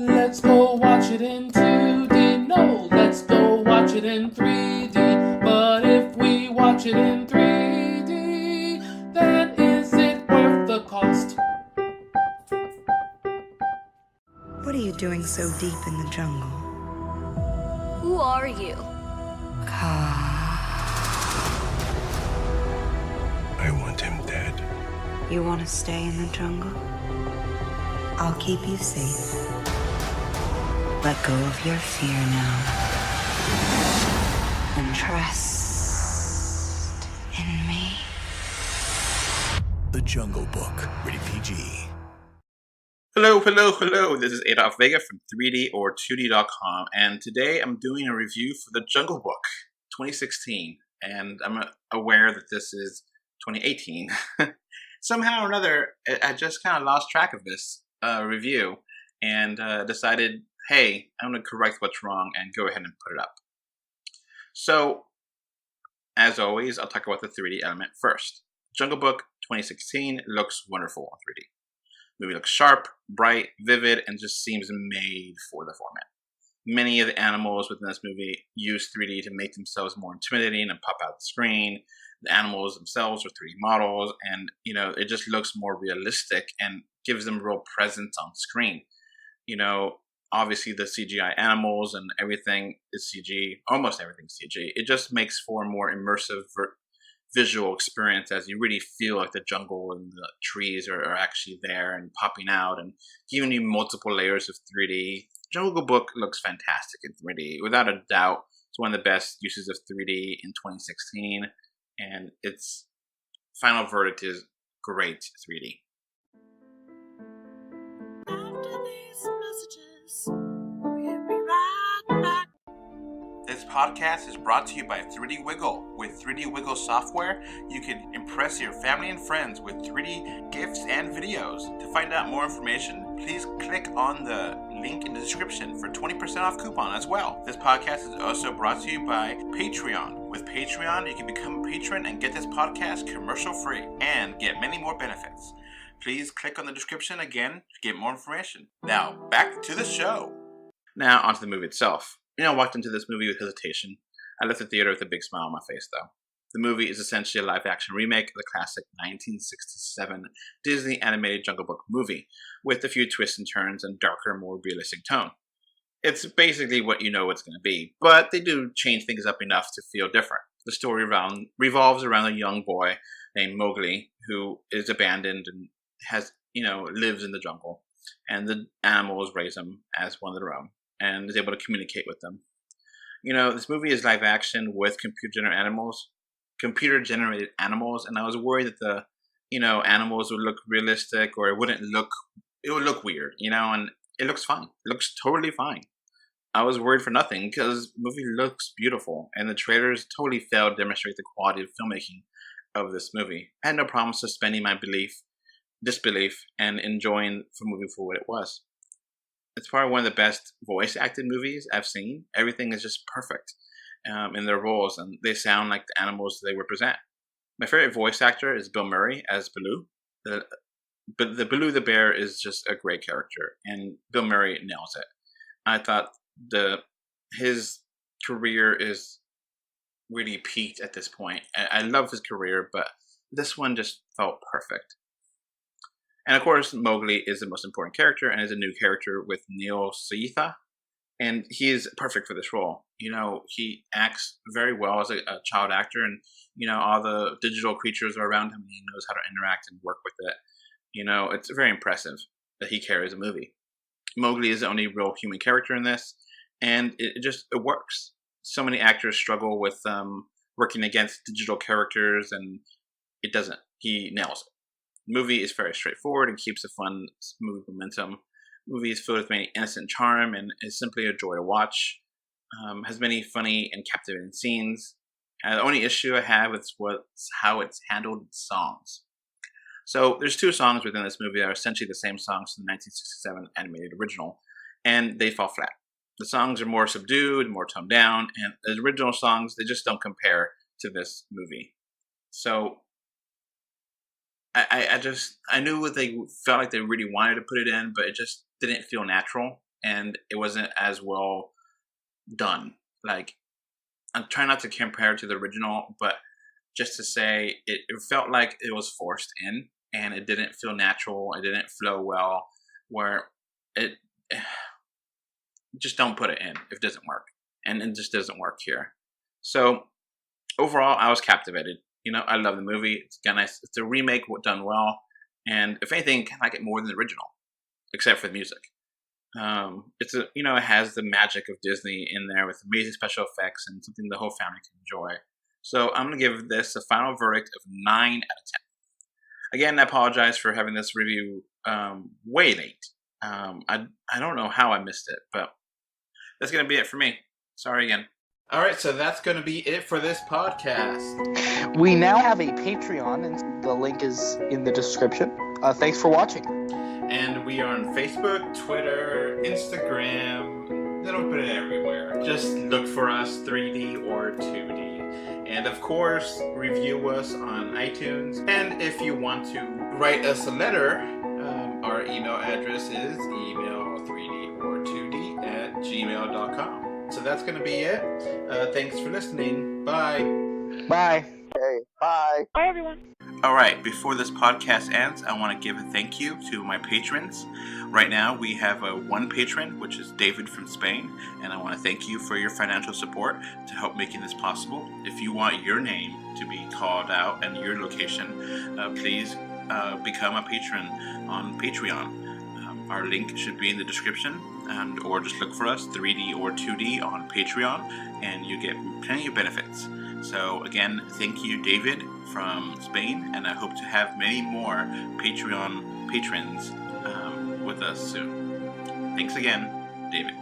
Let's go watch it in 2D. No, let's go watch it in 3D. But if we watch it in 3D, then is it worth the cost? What are you doing so deep in the jungle? Who are you? I want him dead. You want to stay in the jungle? I'll keep you safe. Let go of your fear now. And trust in me. The Jungle Book, rated PG. Hello. This is Adolf Vega from 3D or 2D.com, and today I'm doing a review for The Jungle Book 2016, and I'm aware that this is 2018. Somehow or another, I just kind of lost track of this review and decided, hey, I'm going to correct what's wrong and go ahead and put it up. So, as always, I'll talk about the 3D element first. Jungle Book 2016 looks wonderful on 3D. The movie looks sharp, bright, vivid, and just seems made for the format. Many of the animals within this movie use 3D to make themselves more intimidating and pop out the screen. The animals themselves are 3D models, and it just looks more realistic and gives them real presence on screen. Obviously the CGI animals and everything is CG, almost everything's CG. It just makes for a more immersive visual experience as you really feel like the jungle and the trees are actually there and popping out and giving you multiple layers of 3D. Jungle Book looks fantastic in 3D. Without a doubt, it's one of the best uses of 3D in 2016, and its final verdict is great 3D. After these messages, we'll be right back. This podcast is brought to you by 3D Wiggle. With 3D Wiggle software, you can impress your family and friends with 3D gifts and videos. To find out more information, please click on the link in the description for 20% off coupon as well. This podcast is also brought to you by Patreon. With Patreon, you can become a patron and get this podcast commercial free and get many more benefits. Please click on the description again to get more information. Now, back to the show. Now, onto the movie itself. I walked into this movie with hesitation. I left the theater with a big smile on my face, though. The movie is essentially a live-action remake of the classic 1967 Disney animated Jungle Book movie, with a few twists and turns and darker, more realistic tone. It's basically what you know it's going to be, but they do change things up enough to feel different. The story revolves around a young boy named Mowgli, who is abandoned and lives in the jungle, and the animals raise him as one of their own, and is able to communicate with them. This movie is live action with computer-generated animals, and I was worried that the, animals would look realistic or it would look weird, and it looks fine. It looks totally fine. I was worried for nothing because the movie looks beautiful, and the trailers totally failed to demonstrate the quality of filmmaking of this movie. I had no problem suspending my disbelief, and enjoying the movie for what it was. It's probably one of the best voice acted movies I've seen. Everything is just perfect in their roles, and they sound like the animals they represent. My favorite voice actor is Bill Murray as Baloo. The Baloo the bear is just a great character, and Bill Murray nails it. I thought his career is really peaked at this point. I love his career, but this one just felt perfect. And of course, Mowgli is the most important character and is a new character with Neil Seitha. And he is perfect for this role. He acts very well as a child actor, and, all the digital creatures are around him, and he knows how to interact and work with it. It's very impressive that he carries a movie. Mowgli is the only real human character in this, and it works. So many actors struggle with working against digital characters, and it doesn't. He nails it. The movie is very straightforward and keeps a fun, smooth momentum. The movie is filled with many innocent charm and is simply a joy to watch. Has many funny and captivating scenes. The only issue I have is how it's handled its songs. So there's two songs within this movie that are essentially the same songs from the 1967 animated original, and they fall flat. The songs are more subdued, more toned down, and the original songs, they just don't compare to this movie. So I knew what they felt like they really wanted to put it in, but it just didn't feel natural. and it wasn't as well done. Like, I'm trying not to compare to the original, but just to say it felt like it was forced in, and it didn't feel natural. It didn't flow well. Where it just don't put it in if it doesn't work, and it just doesn't work here. So overall, I was captivated. I love the movie. It's nice. It's a remake done well, and if anything, I like it more than the original, except for the music. It has the magic of Disney in there with amazing special effects and something the whole family can enjoy. So I'm gonna give this a final verdict of 9 out of 10. Again, I apologize for having this review way late. I don't know how I missed it, but that's gonna be it for me. Sorry again. All right, so that's going to be it for this podcast. We now have a Patreon, and the link is in the description. Thanks for watching. And we are on Facebook, Twitter, Instagram. They don't put it everywhere. Just look for us, 3D or 2D. And of course, review us on iTunes. And if you want to write us a letter, our email address is email3dortwo d@gmail.com. So that's going to be it. Thanks for listening. Bye. Bye. Hey, bye. Bye, everyone. All right, before this podcast ends, I want to give a thank you to my patrons. Right now, we have one patron, which is David from Spain, and I want to thank you for your financial support to help making this possible. If you want your name to be called out and your location, please become a patron on Patreon. Our link should be in the description, or just look for us, 3D or 2D, on Patreon, and you get plenty of benefits. So again, thank you, David from Spain, and I hope to have many more Patreon patrons with us soon. Thanks again, David.